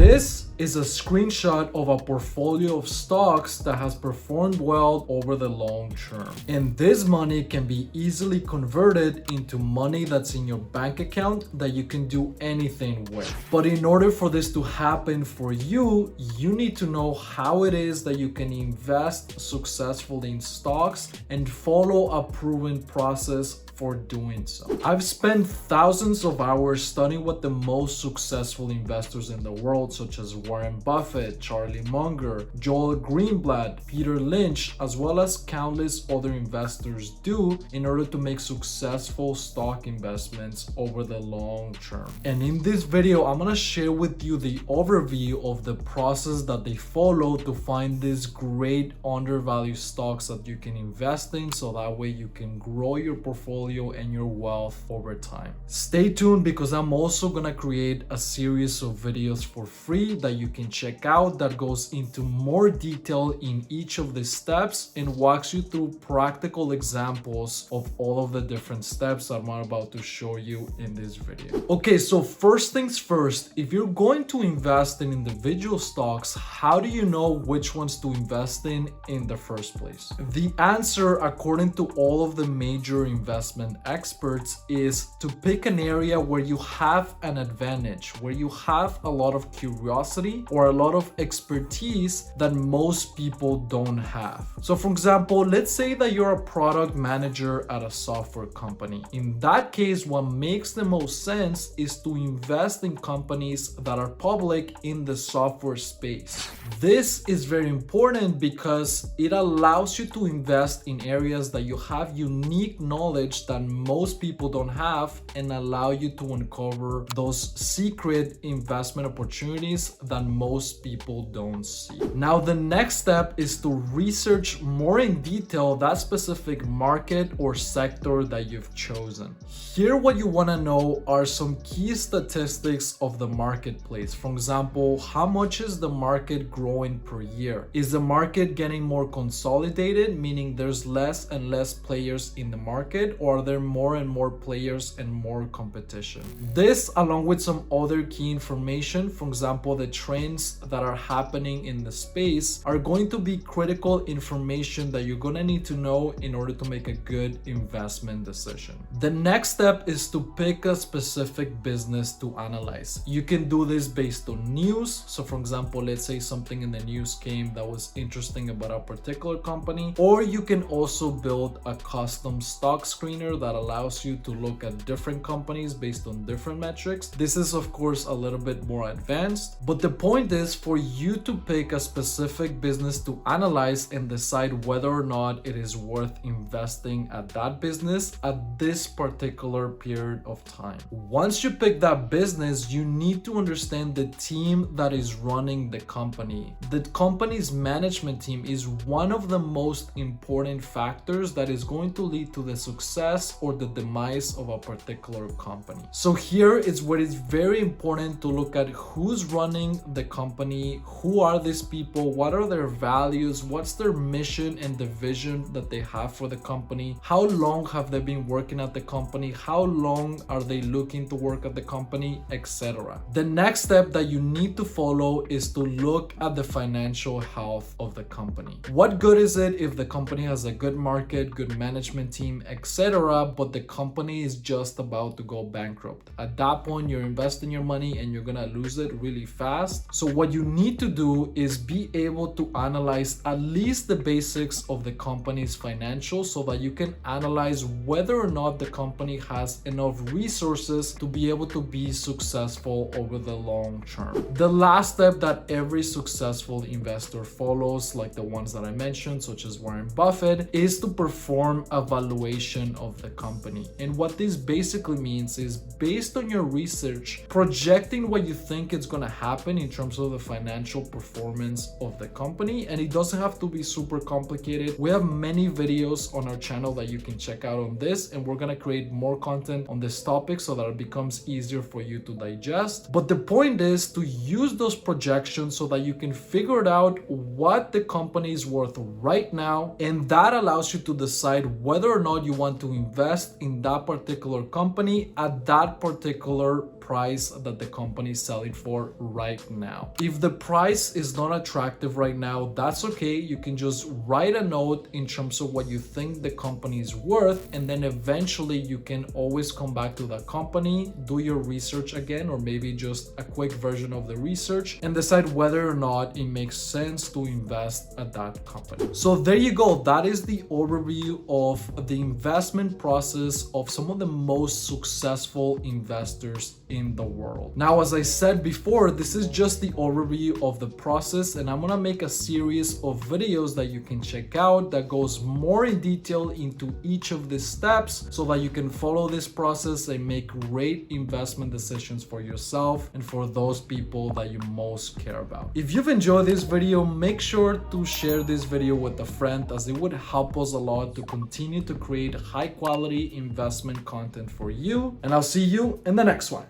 This is a screenshot of a portfolio of stocks that has performed well over the long term. And this money can be easily converted into money that's in your bank account that you can do anything with. But in order for this to happen for you, you need to know how it is that you can invest successfully in stocks and follow a proven process for doing so. I've spent thousands of hours studying what the most successful investors in the world, such as Warren Buffett, Charlie Munger, Joel Greenblatt, Peter Lynch, as well as countless other investors do in order to make successful stock investments over the long term. And in this video, I'm gonna share with you the overview of the process that they follow to find these great undervalued stocks that you can invest in, so that way you can grow your portfolio and your wealth over time. Stay tuned because I'm also gonna create a series of videos for free that you can check out that goes into more detail in each of the steps and walks you through practical examples of all of the different steps that I'm about to show you in this video. Okay, so first things first, if you're going to invest in individual stocks, how do you know which ones to invest in the first place? The answer, according to all of the major investment experts, is to pick an area where you have an advantage, where you have a lot of curiosity or a lot of expertise that most people don't have. So for example, let's say that you're a product manager at a software company. In that case, what makes the most sense is to invest in companies that are public in the software space. This is very important because it allows you to invest in areas that you have unique knowledge that most people don't have and allow you to uncover those secret investment opportunities that most people don't see. Now, the next step is to research more in detail that specific market or sector that you've chosen. Here, what you want to know are some key statistics of the marketplace. For example, how much is the market growing per year? Is the market getting more consolidated, meaning there's less and less players in the market, or are there more and more players and more competition? This, along with some other key information, for example, the trends that are happening in the space, are going to be critical information that you're going to need to know in order to make a good investment decision. The next step is to pick a specific business to analyze. You can do this based on news. So for example, let's say something in the news came that was interesting about a particular company, or you can also build a custom stock screener that allows you to look at different companies based on different metrics. This is of course a little bit more advanced, but the point is for you to pick a specific business to analyze and decide whether or not it is worth investing at that business at this particular period of time. Once you pick that business, you need to understand the team that is running the company. The company's management team is one of the most important factors that is going to lead to the success or the demise of a particular company. So here is where it's very important to look at who's running the company, who are these people, what are their values, what's their mission and the vision that they have for the company, how long have they been working at the company, how long are they looking to work at the company, etc. The next step that you need to follow is to look at the financial health of the company. What good is it if the company has a good market, good management team, etc., but the company is just about to go bankrupt? At that point, you're investing your money and you're gonna lose it really fast. So what you need to do is be able to analyze at least the basics of the company's financials so that you can analyze whether or not the company has enough resources to be able to be successful over the long term. The last step that every successful investor follows, like the ones that I mentioned, such as Warren Buffett, is to perform a valuation of the company. And what this basically means is, based on your research, projecting what you think is going to happen in terms of the financial performance of the company. And it doesn't have to be super complicated. We have many videos on our channel that you can check out on this, and we're going to create more content on this topic so that it becomes easier for you to digest. But the point is to use those projections so that you can figure out what the company is worth right now, and that allows you to decide whether or not you want to invest in that particular company at that particular price that the company is selling for right now. If the price is not attractive right now, that's okay. You can just write a note in terms of what you think the company is worth, and then eventually you can always come back to that company, do your research again, or maybe just a quick version of the research, and decide whether or not it makes sense to invest at that company. So there you go. That is the overview of the investment process of some of the most successful investors in the world. Now, as I said before, this is just the overview of the process, and I'm gonna make a series of videos that you can check out that goes more in detail into each of these steps so that you can follow this process and make great investment decisions for yourself and for those people that you most care about. If you've enjoyed this video, make sure to share this video with a friend, as it would help us a lot to continue to create high quality investment content for you. And I'll see you in the next one.